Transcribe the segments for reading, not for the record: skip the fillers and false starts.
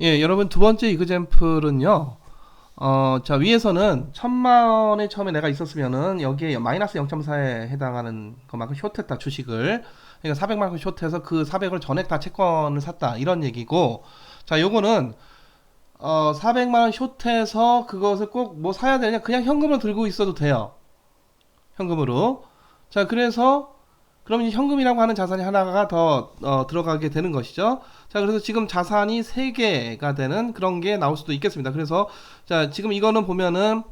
예, 여러분 두 번째 이그젬플은요. 자, 위에서는 1000만원에 처음에 내가 있었으면은 여기에 마이너스 0.4에 해당하는 것만큼 숏했다 주식을. 그러니까 400만큼 숏해서 그 400을 전액 다 채권을 샀다 이런 얘기고. 자, 요거는 400만원 숏해서 그것을 꼭 뭐 사야 되냐, 그냥 현금으로 들고 있어도 돼요. 현금으로. 자, 그래서 그럼 이제 현금이라고 하는 자산이 하나가 더 들어가게 되는 것이죠. 자, 그래서 지금 자산이 3개가 되는 그런 게 나올 수도 있겠습니다. 그래서 자, 지금 이거는 보면은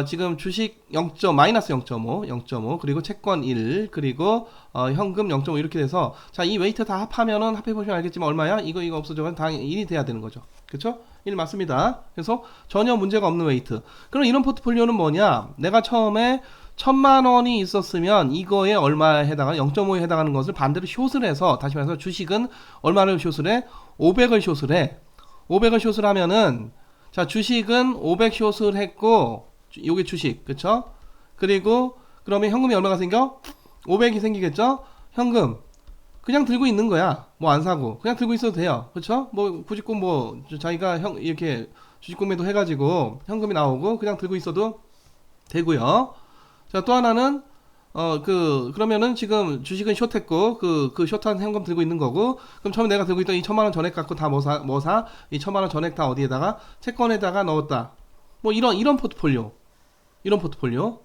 지금 주식 0. 마이너스 0.5, 0.5 그리고 채권 1 그리고 현금 0.5 이렇게 돼서 자, 이 웨이트 다 합하면은 합해 보시면 알겠지만 얼마야? 이거 없어져서 당연히 1이 돼야 되는 거죠. 그렇죠? 1 맞습니다. 그래서 전혀 문제가 없는 웨이트. 그럼 이런 포트폴리오는 뭐냐? 내가 처음에 1000만원이 있었으면 이거에 얼마에 해당하는 0.5에 해당하는 것을 반대로 숏을 해서, 다시 말해서 주식은 얼마를 숏을 해? 500을 숏을 해. 500을 숏을 하면은 자, 주식은 500 숏을 했고 요게 주식, 그쵸? 그리고 그러면 현금이 얼마가 생겨? 500이 생기겠죠? 현금 그냥 들고 있는 거야. 뭐 안 사고 그냥 들고 있어도 돼요. 그쵸? 뭐 굳이 꼭 뭐 자기가 이렇게 주식 구매도 해가지고 현금이 나오고 그냥 들고 있어도 되고요. 자, 또 하나는 그러면은 지금 주식은 숏했고 그 숏한 현금 들고 있는 거고, 그럼 처음에 내가 들고 있던 이 1000만원 전액 갖고 다 이 1000만원 전액 다 어디에다가 채권에다가 넣었다. 뭐 이런 포트폴리오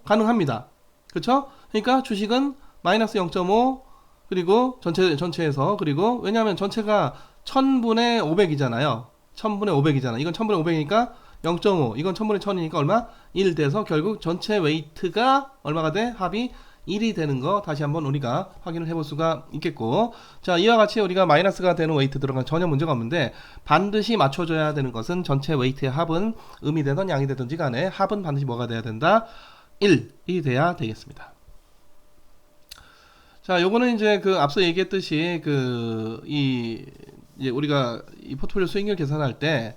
가능합니다. 그쵸? 그러니까 주식은 마이너스 0.5 그리고 전체에서, 그리고 왜냐하면 전체가 1000분의 500이잖아요. 1000분의 500이잖아. 이건 1000분의 500이니까 0.5, 이건 1000분의 1000이니까 얼마? 1 돼서 결국 전체 웨이트가 얼마가 돼? 합이 1이 되는 거 다시 한번 우리가 확인을 해볼 수가 있겠고. 자, 이와 같이 우리가 마이너스가 되는 웨이트 들어가면 전혀 문제가 없는데, 반드시 맞춰줘야 되는 것은 전체 웨이트의 합은 음이 되든 양이 되든지 간에 합은 반드시 뭐가 돼야 된다? 1이 돼야 되겠습니다. 자, 요거는 이제 앞서 얘기했듯이 이제 우리가 이 포트폴리오 수익률 계산할 때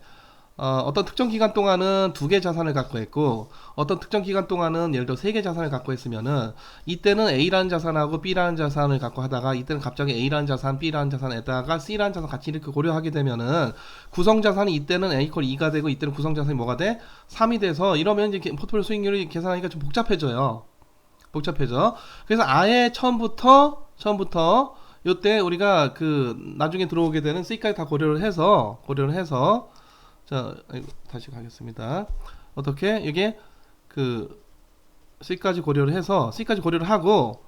어떤 특정 기간 동안은 두 개 자산을 갖고 있고 어떤 특정 기간 동안은 예를 들어 세 개 자산을 갖고 있으면은 이때는 A라는 자산하고 B라는 자산을 갖고 하다가 이때는 갑자기 A라는 자산, B라는 자산에다가 C라는 자산 같이 이렇게 고려하게 되면은 구성 자산이 이때는 A 콜 2가 되고 이때는 구성 자산이 뭐가 돼? 3이 돼서, 이러면 이제 포트폴리오 수익률이 계산하기가 좀 복잡해져요. 복잡해져. 그래서 아예 처음부터 요때 우리가 나중에 들어오게 되는 C까지 다 고려를 해서 자, 다시 가겠습니다. 어떻게 이게 C까지 고려를 하고,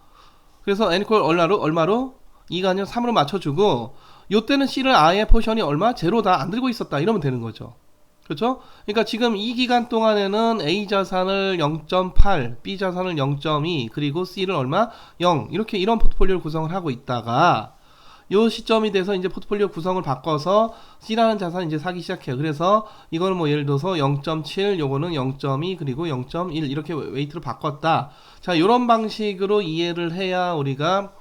그래서 N 콜 얼마로 2가 아니라 3으로 맞춰주고, 요때는 C를 아예 포션이 얼마? 제로다, 안 들고 있었다, 이러면 되는 거죠. 그렇죠? 그러니까 지금 이 기간 동안에는 A 자산을 0.8, B 자산을 0.2, 그리고 C를 얼마? 0. 이런 포트폴리오를 구성을 하고 있다가 요 시점이 돼서 이제 포트폴리오 구성을 바꿔서 C라는 자산을 이제 사기 시작해요. 그래서 이거는 뭐 예를 들어서 0.7, 요거는 0.2, 그리고 0.1 이렇게 웨이트를 바꿨다. 자, 요런 방식으로 이해를 해야 우리가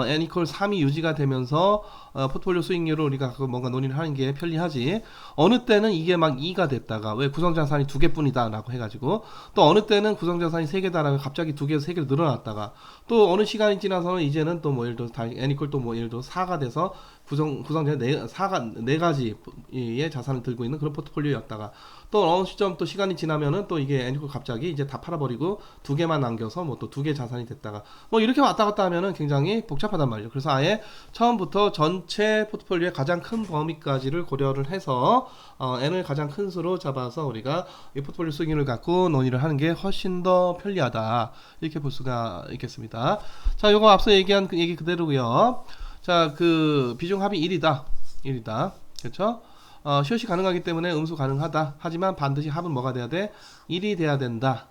n 이퀄 3이 유지가 되면서 포트폴리오 수익률을 우리가 뭔가 논의를 하는 게 편리하지. 어느 때는 이게 막 2가 됐다가 왜 구성자산이 2개뿐이다 라고 해가지고, 또 어느 때는 구성자산이 3개다라고 갑자기 2개에서 3개로 늘어났다가, 또 어느 시간이 지나서는 이제는 또 뭐 예를 들어 n 이퀄 또 뭐 예를 들어 4가 돼서 구성자산 4가지의 자산을 들고 있는 그런 포트폴리오였다가, 또 어느 시점 또 시간이 지나면은 또 이게 n 이퀄 갑자기 이제 다 팔아버리고 2개만 남겨서 뭐 또 2개 자산이 됐다가 뭐 이렇게 왔다 갔다 하면은 굉장히 복잡하단 말이에요. 그래서 아예 처음부터 전체 포트폴리오의 가장 큰 범위까지를 고려를 해서 n을 가장 큰 수로 잡아서 우리가 이 포트폴리오 수익률을 갖고 논의를 하는 게 훨씬 더 편리하다, 이렇게 볼 수가 있겠습니다. 자, 요거 앞서 얘기한 얘기 그대로고요. 자, 비중 합이 1이다. 그렇죠? 숏이 가능하기 때문에 음수 가능하다. 하지만 반드시 합은 뭐가 돼야 돼? 1이 돼야 된다.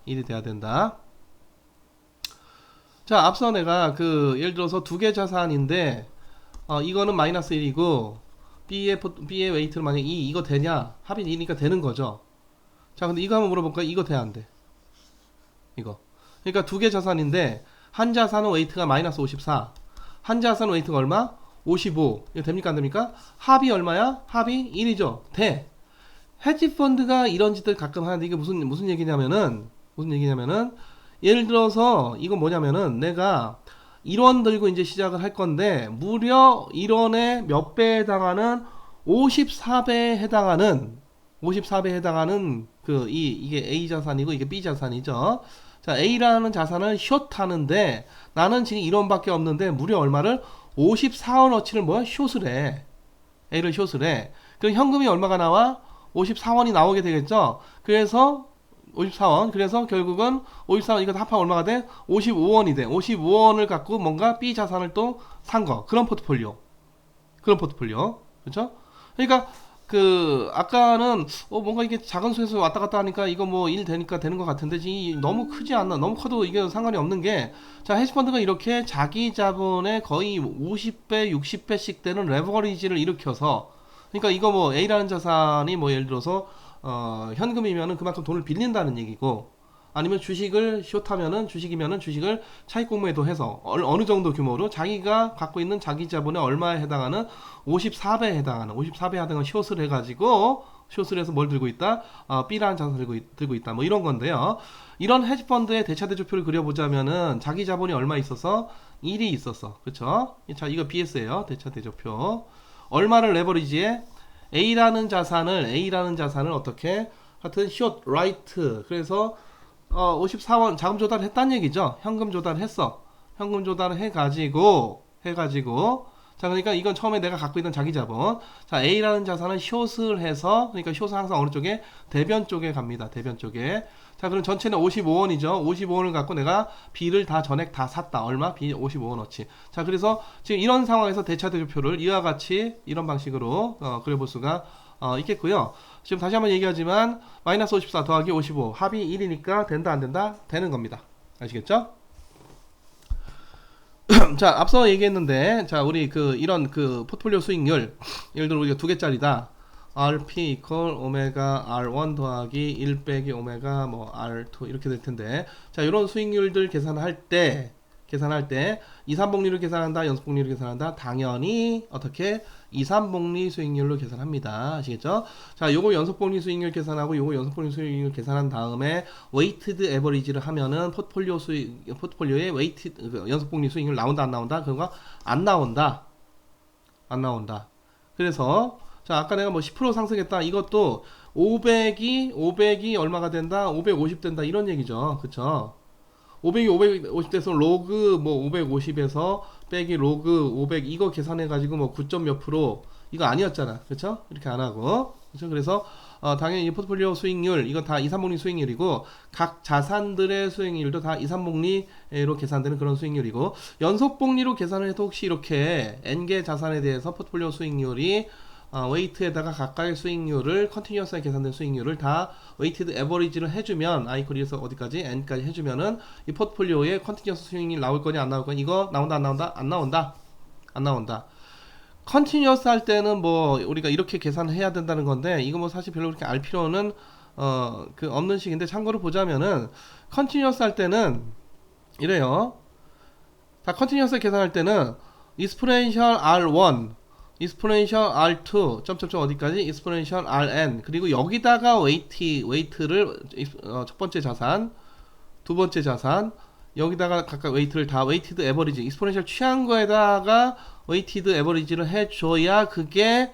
자, 앞서 내가 예를 들어서 두 개 자산인데 이거는 마이너스 1이고 B의 웨이트를 만약에 이거 되냐? 합이 2니까 되는 거죠. 자, 근데 이거 한번 물어볼까? 이거 돼, 안 돼? 이거. 그러니까 두 개 자산인데 한 자산은 웨이트가 마이너스 54, 한 자산 웨이트가 얼마? 55. 이거 됩니까, 안 됩니까? 합이 얼마야? 합이 1이죠. 돼. 헤지 펀드가 이런 짓들 가끔 하는데, 이게 무슨 얘기냐면은 예를 들어서 이건 뭐냐면은 내가 1원 들고 이제 시작을 할 건데 무려 1원에 몇 배에 해당하는 54배에 해당하는 54배에 해당하는 이게 A 자산이고 이게 B 자산이죠. 자, A라는 자산을 숏하는데 나는 지금 1원밖에 없는데 무려 얼마를 54원어치를 뭐야? 숏을 해. A를 숏을 해. 그럼 현금이 얼마가 나와? 54원이 나오게 되겠죠. 그래서 54원. 그래서 결국은 54원 이거 합하면 얼마가 돼? 55원이 돼. 55원을 갖고 뭔가 B 자산을 또 산 거. 그런 포트폴리오. 그런 포트폴리오. 그렇죠? 그러니까 아까는 뭔가 이게 작은 수에서 왔다 갔다 하니까 이거 뭐 일 되니까 되는 것 같은데 지금 너무 크지 않나? 너무 커도 이게 상관이 없는 게, 자, 헤지펀드가 이렇게 자기 자본의 거의 50배, 60배씩 되는 레버리지를 일으켜서, 그러니까 이거 뭐 A라는 자산이 뭐 예를 들어서 현금이면은 그만큼 돈을 빌린다는 얘기고, 아니면 주식을 숏하면은 주식을 차익 공매도 해서 어느 정도 규모로 자기가 갖고 있는 자기 자본의 얼마에 해당하는 54배에 해당하는 54배에 해당하는 숏을 해가지고 숏을 해서 뭘 들고 있다? B라는 자산을 들고 있다. 뭐 이런 건데요. 이런 헤지펀드의 대차대조표를 그려보자면은 자기 자본이 얼마 있어서 1이 있었어. 그쵸? 자, 이거 BS예요. 대차대조표. 얼마를 레버리지에 A라는 자산을 어떻게 하여튼 숏 라이트. 그래서 54원 자금 조달을 했다는 얘기죠. 현금 조달을 했어. 현금 조달을 해가지고 자, 그러니까 이건 처음에 내가 갖고 있던 자기 자본. 자, A라는 자산은 숏을 해서, 그러니까 숏은 항상 어느 쪽에? 대변 쪽에 갑니다. 대변 쪽에. 자, 그럼 전체는 55원이죠. 55원을 갖고 내가 B를 다 전액 다 샀다. 얼마? B 55원어치. 자, 그래서 지금 이런 상황에서 대차대조표를 이와 같이 이런 방식으로 그려볼 수가 있겠고요. 지금 다시 한번 얘기하지만 마이너스 54 더하기 55 합이 1이니까 된다 안 된다? 되는 겁니다. 아시겠죠? 자, 앞서 얘기했는데, 자, 우리 이런 포트폴리오 수익률, 예를 들어 우리가 두 개짜리다. RP equal 오메가 R1 더하기 1 빼기 오메가 뭐 R2 이렇게 될 텐데, 자, 이런 수익률들 계산할 때 2, 3복리를 계산한다, 연속복리를 계산한다. 당연히 어떻게 2, 3복리 수익률로 계산합니다. 아시겠죠? 자, 요거 연속복리 수익률 계산하고 요거 연속복리 수익률 계산한 다음에 웨이티드 에버리지를 하면은 포트폴리오의 웨이티드 연속복리 수익률 나온다 안 나온다? 그거 안 나온다. 안 나온다. 그래서 자, 아까 내가 뭐 10% 상승했다. 이것도 500이 얼마가 된다? 550 된다. 이런 얘기죠. 그쵸? 500이 550돼서 로그 뭐 550에서 빼기 로그 500 이거 계산해 가지고 뭐 9점 몇 프로 이거 아니었잖아. 그렇죠? 이렇게 안 하고. 그렇죠? 그래서 당연히 이 포트폴리오 수익률 이거 다 2, 3복리 수익률이고 각 자산들의 수익률도 다 2, 3복리로 계산되는 그런 수익률이고, 연속복리로 계산을 해도 혹시 이렇게 N개 자산에 대해서 포트폴리오 수익률이 웨이트에다가 각각의 수익률을 컨티뉴어스하게 계산된 수익률을 다 웨이티드 에버리지를 해주면 이퀄에서 어디까지 n까지 해주면은 이 포트폴리오에 컨티뉴어스 수익률이 나올 거냐 안 나올 거냐, 이거 나온다 안 나온다? 안 나온다. 안 나온다. 컨티뉴어스 할 때는 뭐 우리가 이렇게 계산해야 된다는 건데 이거 뭐 사실 별로 그렇게 알 필요는 없는 식인데, 참고로 보자면은 컨티뉴어스 할 때는 이래요. 다 컨티뉴어스 계산할 때는 exponential R1 exponential R2 점점점 어디까지 exponential Rn, 그리고 여기다가 웨이트를 첫 번째 자산 두 번째 자산 여기다가 각각 웨이트를 다 웨이티드 에버리지 exponential 취한 거에다가 웨이티드 에버리지를 해줘야 그게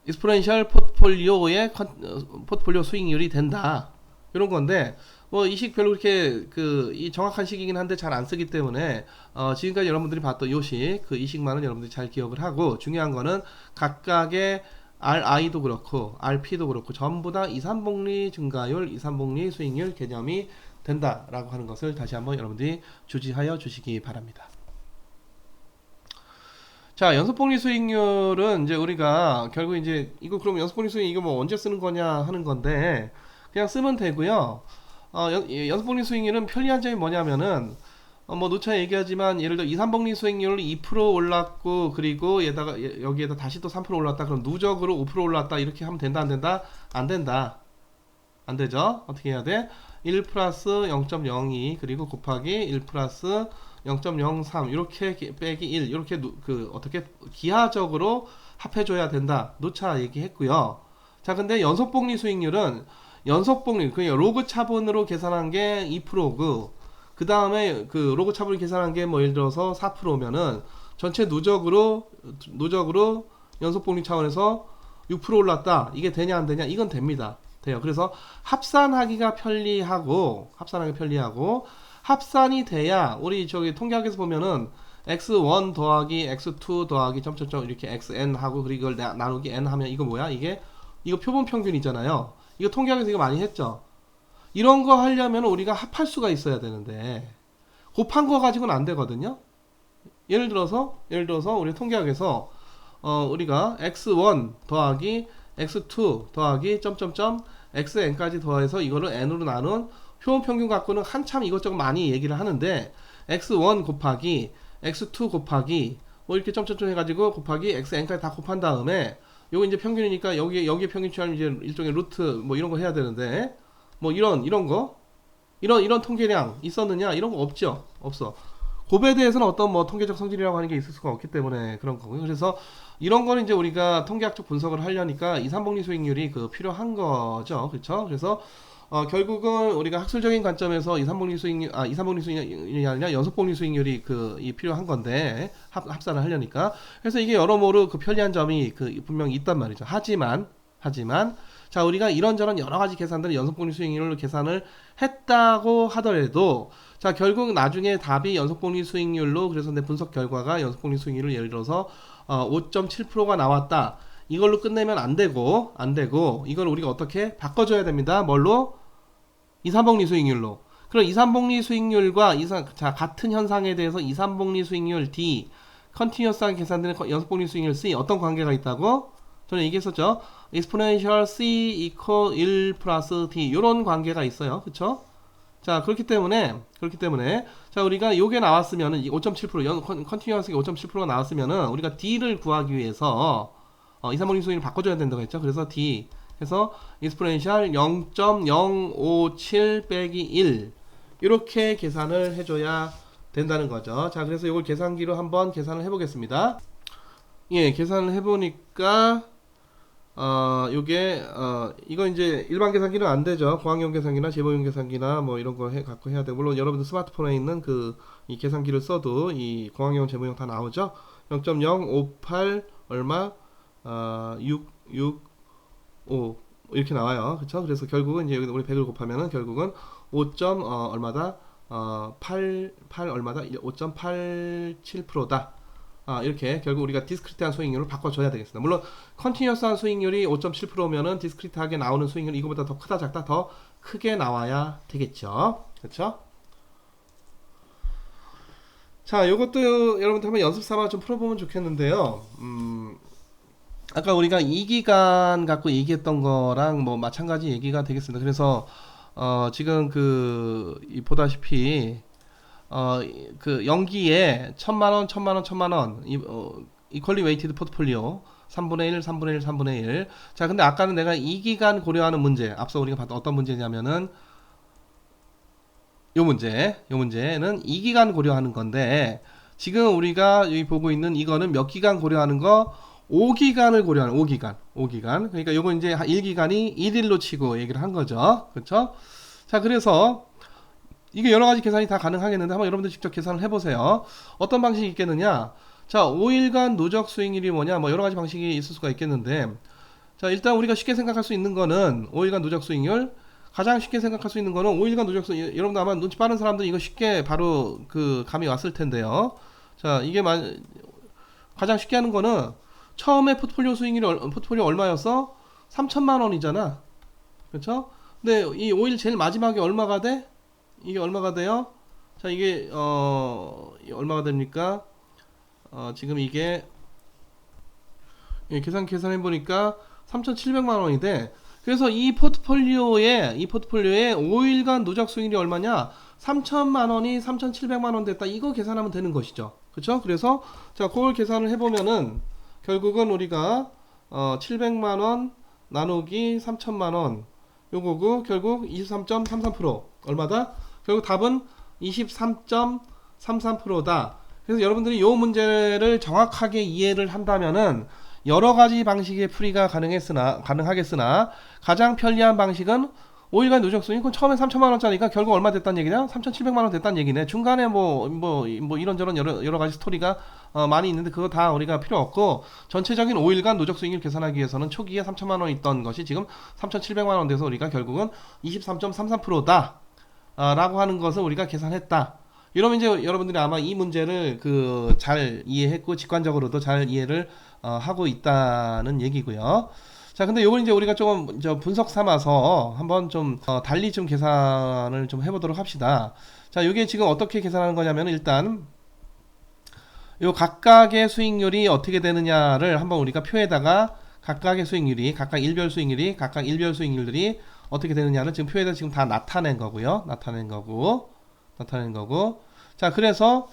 exponential 포트폴리오의 포트폴리오 수익률이 된다. 이런 건데 뭐 이 식 별로 그렇게 이 정확한 식이긴 한데 잘 안 쓰기 때문에 지금까지 여러분들이 봤던 요식 이 식만은 여러분들이 잘 기억을 하고, 중요한 거는 각각의 RI도 그렇고 RP도 그렇고 전부 다 2, 3복리 증가율, 2, 3복리 수익률 개념이 된다라고 하는 것을 다시 한번 여러분들이 주지하여 주시기 바랍니다. 자, 연속복리 수익률은 이제 우리가 결국 이제 이거 그럼 연속복리 수익 이거 뭐 언제 쓰는 거냐 하는 건데 그냥 쓰면 되고요. 연속복리 수익률은 편리한 점이 뭐냐면은 뭐 누차 얘기하지만 예를 들어 2, 3복리 수익률 2% 올랐고 그리고 여기에다 다시 또 3% 올랐다 그럼 누적으로 5% 올랐다 이렇게 하면 된다 안 된다? 안 된다. 안 되죠? 어떻게 해야 돼? 1 플러스 0.02 그리고 곱하기 1 플러스 0.03 이렇게 빼기 1 이렇게 어떻게 기하적으로 합해줘야 된다. 누차 얘기했고요. 자, 근데 연속복리 수익률은 연속복리 그러니까 로그 차분으로 계산한 게 2%고 그 다음에 로그 차분을 계산한 게 뭐 예를 들어서 4%면은 전체 누적으로 연속복리 차원에서 6% 올랐다. 이게 되냐 안 되냐? 이건 됩니다. 돼요. 그래서 합산하기가 편리하고 합산이 돼야 우리 저기 통계학에서 보면은 x1 더하기 x2 더하기 점점점 이렇게 xn 하고 그리고 이걸 나누기 n 하면 이거 뭐야? 이거 표본 평균이잖아요. 이거 통계학에서 이거 많이 했죠. 이런 거 하려면 우리가 합할 수가 있어야 되는데 곱한 거 가지고는 안 되거든요. 예를 들어서 우리 통계학에서 우리가 x1 더하기 x2 더하기 점점점 xn까지 더해서 이거를 n으로 나눈 표본 평균 갖고는 한참 이것저것 많이 얘기를 하는데 x1 곱하기 x2 곱하기 뭐 이렇게 점점점 해가지고 곱하기 xn까지 다 곱한 다음에 요거 이제 평균이니까 여기에 평균 취하면 이제 일종의 루트 뭐 이런 거 해야 되는데 뭐 이런 거 이런 통계량 있었느냐 이런 거 없죠. 없어. 곱에 대해서는 어떤 뭐 통계적 성질이라고 하는 게 있을 수가 없기 때문에 그런 거고요. 그래서 이런 거는 이제 우리가 통계학적 분석을 하려니까 이산복리 수익률이 필요한 거죠. 그렇죠? 그래서 결국은 우리가 학술적인 관점에서 이산복리 수익률이 아니라 연속복리 수익률이 이 필요한 건데 합산을 하려니까. 그래서 이게 여러모로 편리한 점이 분명히 있단 말이죠. 하지만 자, 우리가 이런저런 여러 가지 계산들을 연속복리 수익률로 계산을 했다고 하더라도 자, 결국 나중에 답이 연속복리 수익률로 그래서 내 분석 결과가 연속복리 수익률을 예를 들어서 5.7%가 나왔다. 이걸로 끝내면 안 되고 이걸 우리가 어떻게 바꿔줘야 됩니다. 뭘로? 이산복리 수익률로. 그럼 이산복리 수익률과 같은 현상에 대해서 이산복리 수익률 D, 컨티뉴어스하게 계산되는 연속복리 수익률 C 어떤 관계가 있다고? 저는 얘기했었죠. exponential C equal 1 플러스 D 이런 관계가 있어요. 그쵸? 자, 그렇기 때문에 자, 우리가 요게 나왔으면은 5.7% 컨티뉴어스하게 5.7%가 나왔으면은 우리가 D를 구하기 위해서 이산복리 수익률을 바꿔줘야 된다고 했죠. 그래서 D 해서 exponential 0.057 빼기 1 이렇게 계산을 해줘야 된다는 거죠. 자, 그래서 이걸 계산기로 한번 계산을 해보겠습니다. 예, 계산을 해보니까 요게 이거 이제 일반 계산기는 안 되죠. 고학용 계산기나 재보용 계산기나 뭐 이런 거 갖고 해야 되고, 물론 여러분들 스마트폰에 있는 이 계산기를 써도 이 고학용 재보용 다 나오죠. 0.058 얼마 665 이렇게 나와요. 그쵸? 그래서 결국은 이제 우리 100을 곱하면은 결국은 5. 얼마다 8 얼마다 5.87%다. 이렇게 결국 우리가 디스크리트한 수익률을 바꿔줘야 되겠습니다. 물론 컨티뉴어스한 수익률이 5.7%면은 디스크리트하게 나오는 수익률이 이거보다 더 크다 작다 더 크게 나와야 되겠죠. 그렇죠? 자, 요것도 여러분들 한번 연습 삼아 좀 풀어보면 좋겠는데요. 아까 우리가 2기간 갖고 얘기했던 거랑 뭐 마찬가지 얘기가 되겠습니다. 그래서 지금 보다시피 연기에 1000만원 이퀄리 웨이티드 포트폴리오 3분의 1 3분의 1 3분의 1. 자, 근데 아까는 내가 2기간 고려하는 문제, 앞서 우리가 봤던 어떤 문제냐면은 요 문제는 2기간 고려하는 건데, 지금 우리가 여기 보고 있는 이거는 몇 기간 고려하는 거? 5기간을 고려하는 5기간. 그러니까 요거 이제 1기간이 1일로 치고 얘기를 한 거죠. 그렇죠? 자, 그래서 이게 여러 가지 계산이 다 가능하겠는데 한번 여러분들 직접 계산을 해보세요. 어떤 방식이 있겠느냐? 자, 5일간 누적 수익률이 뭐냐? 뭐 여러 가지 방식이 있을 수가 있겠는데, 자, 일단 우리가 쉽게 생각할 수 있는 거는 5일간 누적 수익률, 가장 쉽게 생각할 수 있는 거는 5일간 누적 수익률. 여러분들 아마 눈치 빠른 사람들은 이거 쉽게 바로 감이 왔을 텐데요. 자, 이게 가장 쉽게 하는 거는 처음에 포트폴리오 얼마였어? 3천만 원이잖아. 그렇죠? 근데 이 5일 제일 마지막에 얼마가 돼? 이게 얼마가 돼요? 자, 이게 얼마가 됩니까? 지금 이게 계산해 보니까 3,700만 원이 돼. 그래서 이 포트폴리오에 5일간 누적 수익률이 얼마냐? 3천만 원이 3,700만 원 됐다. 이거 계산하면 되는 것이죠. 그렇죠? 그래서 자, 그걸 계산을 해 보면은 결국은 우리가 700만 원 나누기 3천만 원 요거고 결국 23.33% 얼마다? 결국 답은 23.33%다. 그래서 여러분들이 이 문제를 정확하게 이해를 한다면은 여러 가지 방식의 풀이가 가능하겠으나 가장 편리한 방식은 5일간 누적 수익. 그럼 처음에 3천만 원짜리니까 결국 얼마 됐다는 얘기냐? 3,700만 원 됐다는 얘기네. 중간에 뭐 이런저런 여러 가지 스토리가 많이 있는데 그거 다 우리가 필요 없고 전체적인 5일간 누적 수익률 계산하기 위해서는 초기에 3천만 원 있던 것이 지금 3,700만 원 돼서 우리가 결국은 23.33%다 라고 하는 것을 우리가 계산했다. 이러면 이제 여러분들이 아마 이 문제를 그 잘 이해했고 직관적으로도 잘 이해를 하고 있다는 얘기고요. 자, 근데 요걸 이제 우리가 조금 분석 삼아서 한번 좀 달리 좀 계산을 좀 해보도록 합시다. 자, 요게 지금 어떻게 계산하는 거냐면 일단 요 각각의 수익률이 어떻게 되느냐를 한번 우리가 표에다가 각각의 수익률이 각각 일별 수익률이 각각 일별 수익률들이 어떻게 되느냐를 지금 표에다 지금 다 나타낸 거고요. 나타낸 거고. 자, 그래서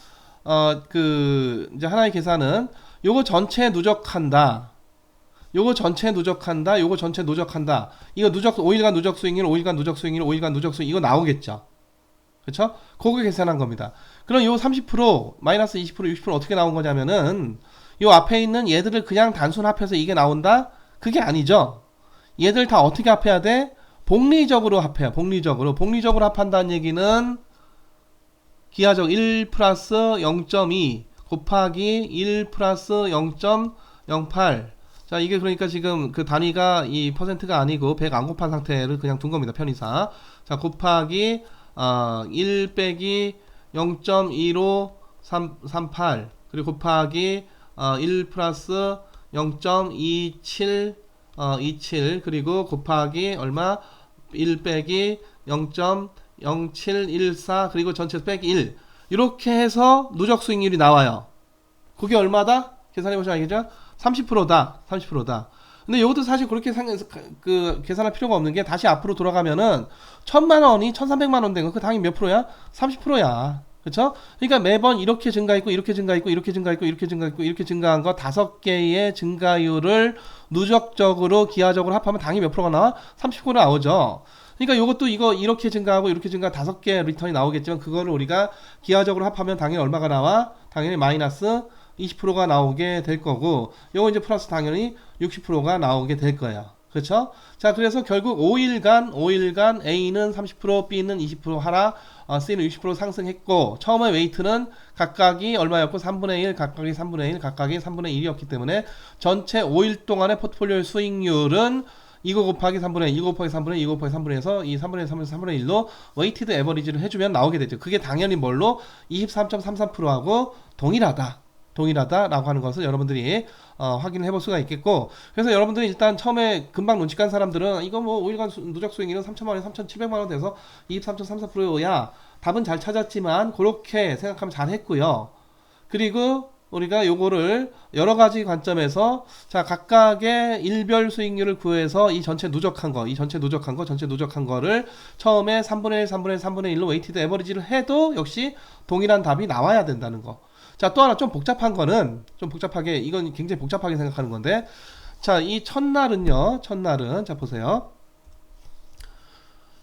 그 이제 하나의 계산은 요거 전체 누적한다. 요거 전체 누적한다. 이거 누적 5일간 누적 수익률, 5일간 누적 수익률, 5일간 누적 수익 이거 나오겠죠. 그쵸? 그거 계산한 겁니다. 그럼 요 30%, 마이너스 20%, 60% 어떻게 나온 거냐면은 요 앞에 있는 얘들을 그냥 단순 합해서 이게 나온다? 그게 아니죠. 얘들 다 어떻게 합해야 돼? 복리적으로 합해요. 복리적으로 합한다는 얘기는 기하적 1 플러스 0.2 곱하기 1 플러스 0.08. 자, 이게 그러니까 지금 그 단위가 이 퍼센트가 아니고 100 안 곱한 상태를 그냥 둔 겁니다. 편의상. 자, 곱하기 1 빼기 0.1538 그리고 곱하기 1 플러스 0.27 27 그리고 곱하기 얼마 1 빼기 0.0714 그리고 전체 빼기 1 이렇게 해서 누적 수익률이 나와요. 그게 얼마다? 계산해보시면 알겠죠? 30%다. 근데 이것도 사실 그렇게 계산할 필요가 없는 게 다시 앞으로 돌아가면은 1,000만 원이 1,300만 원 된 거 그 당연히 몇 프로야? 30%야. 그쵸? 그러니까 매번 이렇게 증가했고 이렇게 증가한 거 5개의 증가율을 누적적으로 기하적으로 합하면 당연히 몇 프로가 나와? 30% 나오죠. 그러니까 이것도 이렇게 증가하고 이렇게 증가 5개 리턴이 나오겠지만 그거를 우리가 기하적으로 합하면 당연히 얼마가 나와? 당연히 마이너스 20%가 나오게 될 거고 요거 이제 플러스 당연히 60%가 나오게 될 거예요. 그렇죠? 자, 그래서 결국 5일간 A는 30%, B는 20% 하라, C는 60% 상승했고 처음에 웨이트는 각각이 얼마였고 3분의 1, 각각이 3분의 1이었기 때문에 전체 5일 동안의 포트폴리오의 수익률은 이거 곱하기 3분의 1, 이거 곱하기 3분의 1, 이거 곱하기 3분의 1에서 이 3분의 1, 3분의 1로 웨이티드 에버리지를 해주면 나오게 되죠. 그게 당연히 뭘로? 23.33%하고 동일하다라고 하는 것을 여러분들이 확인을 해볼 수가 있겠고 그래서 여러분들이 일단 처음에 금방 눈치 깐 사람들은 이거 뭐 5일간 누적 수익률은 3천만원, 3,700만원 돼서 23.34%야 답은 잘 찾았지만 그렇게 생각하면 잘 했고요. 그리고 우리가 요거를 여러 가지 관점에서 자 각각의 일별 수익률을 구해서 이 전체 누적한 거를 처음에 3분의 1, 3분의 1, 3분의 1로 웨이티드 에버리지를 해도 역시 동일한 답이 나와야 된다는 거. 자, 또 하나 좀 복잡한 거는 이건 굉장히 복잡하게 생각하는 건데 자, 이 첫날은요. 자, 보세요.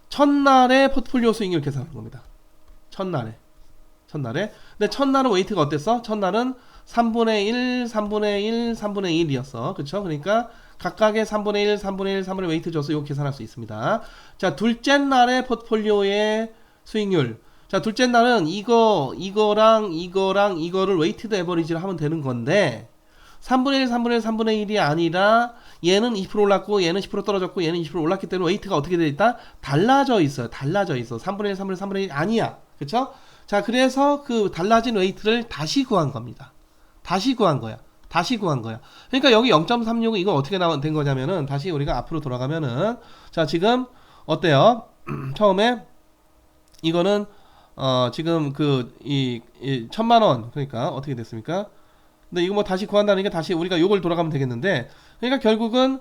첫날에 포트폴리오 수익률 계산하는 겁니다. 첫날에. 근데 첫날은 웨이트가 어땠어? 첫날은 3분의 1, 3분의 1이었어. 그쵸? 그러니까 각각의 3분의 1, 3분의 웨이트 줘서 이거 계산할 수 있습니다. 자, 둘째 날의 포트폴리오의 수익률. 자, 둘째 날은 이거를 웨이티드 에버리지를 하면 되는 건데 3분의 1이 아니라 얘는 20% 올랐고 얘는 10% 떨어졌고 얘는 20% 올랐기 때문에 웨이트가 어떻게 되어 있다? 달라져 있어요. 3분의 1, 3분의 1 아니야. 그쵸? 자, 그래서 그 달라진 웨이트를 다시 구한 겁니다. 다시 구한 거야. 그러니까 여기 0.36은 이거 어떻게 된 거냐면은 다시 우리가 앞으로 돌아가면은 자, 지금 어때요? 처음에 이거는 지금 이 1,000만 원 그러니까 어떻게 됐습니까? 근데 이거 뭐 다시 구한다는 게 다시 우리가 요걸 돌아가면 되겠는데 그러니까 결국은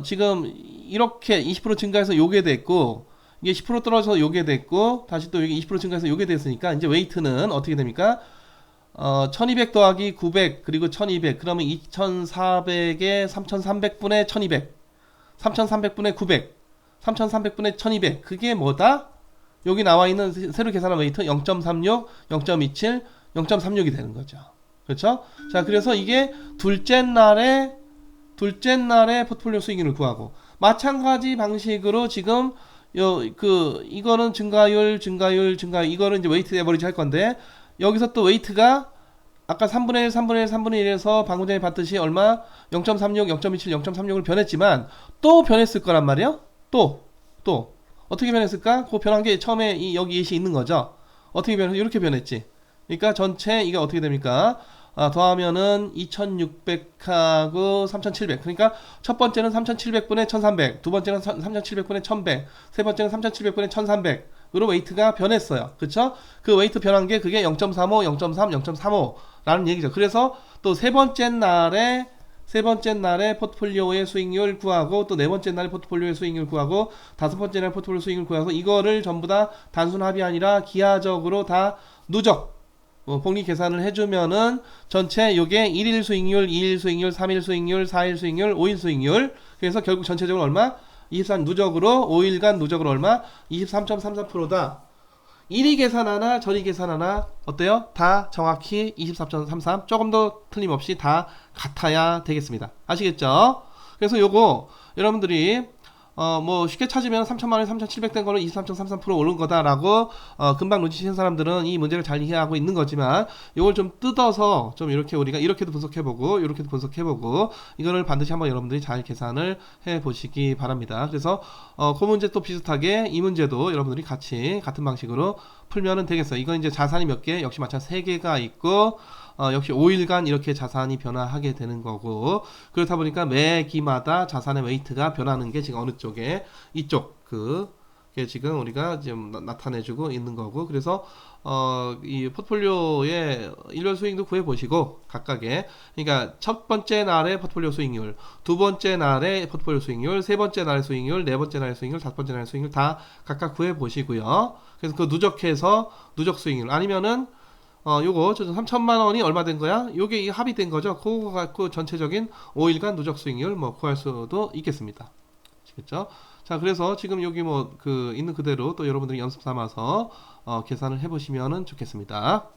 지금 이렇게 20% 증가해서 요게 됐고 이게 10% 떨어져서 요게 됐고 다시 또 여기 20% 증가해서 요게 됐으니까 이제 웨이트는 어떻게 됩니까? 1200 더하기 900 그리고 1200 그러면 2400에 3300분의 1200 3300분의 900 3300분의 1200 그게 뭐다? 여기 나와 있는 새로 계산한 웨이트 0.36, 0.27, 0.36이 되는 거죠. 그렇죠? 자, 그래서 이게 둘째 날에 포트폴리오 수익률을 구하고 마찬가지 방식으로 지금 이거는 증가율 이거는 이제 웨이트 에버리지 할 건데 여기서 또 웨이트가 아까 3분의 1, 3분의 1, 3분의 1에서 방금 전에 봤듯이 얼마? 0.36, 0.27, 0.36을 변했지만 또 변했을 거란 말이에요. 또 어떻게 변했을까? 그 변한 게 처음에 여기 예시 있는 거죠. 어떻게 변해서 이렇게 변했지. 그러니까 전체 이게 어떻게 됩니까? 더하면은 2600하고 3700. 그러니까 첫 번째는 3700분의 1300, 두 번째는 3700분의 1100, 세 번째는 3700분의 1300으로 웨이트가 변했어요. 그쵸? 그 웨이트 변한 게 그게 0.35, 0.3, 0.35라는 얘기죠. 그래서 또 세 번째 날에 포트폴리오의 수익률 구하고, 또 네 번째 날에 포트폴리오의 수익률 구하고, 다섯 번째 날에 포트폴리오 수익률 구하고, 이거를 전부 다 단순 합이 아니라 기하적으로 다 누적 복리 계산을 해주면은 전체 요게 1일 수익률, 2일 수익률, 3일 수익률, 4일 수익률, 5일 수익률. 그래서 결국 전체적으로 얼마? 23 누적으로 5일간 누적으로 얼마? 23.33%다. 이리 계산하나 저리 계산하나 어때요? 다 정확히 24.33, 조금 더 틀림없이 다 같아야 되겠습니다. 아시겠죠? 그래서 요거 여러분들이 뭐 쉽게 찾으면 3천만원에 3,700 된 거는 23.33% 오른 거다라고 금방 눈치챈 사람들은 이 문제를 잘 이해하고 있는 거지만, 이걸 좀 뜯어서 좀 이렇게 우리가 이렇게도 분석해보고 이렇게도 분석해보고 이거를 반드시 한번 여러분들이 잘 계산을 해보시기 바랍니다. 그래서 그 문제 또 비슷하게 이 문제도 여러분들이 같이 같은 방식으로 풀면은 되겠어요. 이건 이제 자산이 몇 개? 역시 마찬가지 3개가 있고, 역시 5일간 이렇게 자산이 변화하게 되는 거고, 그렇다 보니까 매 기마다 자산의 웨이트가 변하는 게 지금 어느 쪽에 이쪽 그게 지금 우리가 지금 나타내주고 있는 거고, 그래서 이 포트폴리오의 일월 수익도 구해 보시고 각각의, 그러니까 첫 번째 날의 포트폴리오 수익률, 두 번째 날의 포트폴리오 수익률, 세 번째 날의 수익률, 네 번째 날의 수익률, 다섯 번째 날의 수익률 다 각각 구해 보시고요. 그래서 그 누적해서 누적 수익률, 아니면은 요거 3천만 원이 얼마 된 거야? 요게 이 합이 된 거죠. 그거 갖고 전체적인 5일간 누적 수익률 뭐 구할 수도 있겠습니다. 아시겠죠? 자, 그래서 지금 여기 뭐 있는 그대로 또 여러분들이 연습 삼아서 계산을 해보시면은 좋겠습니다.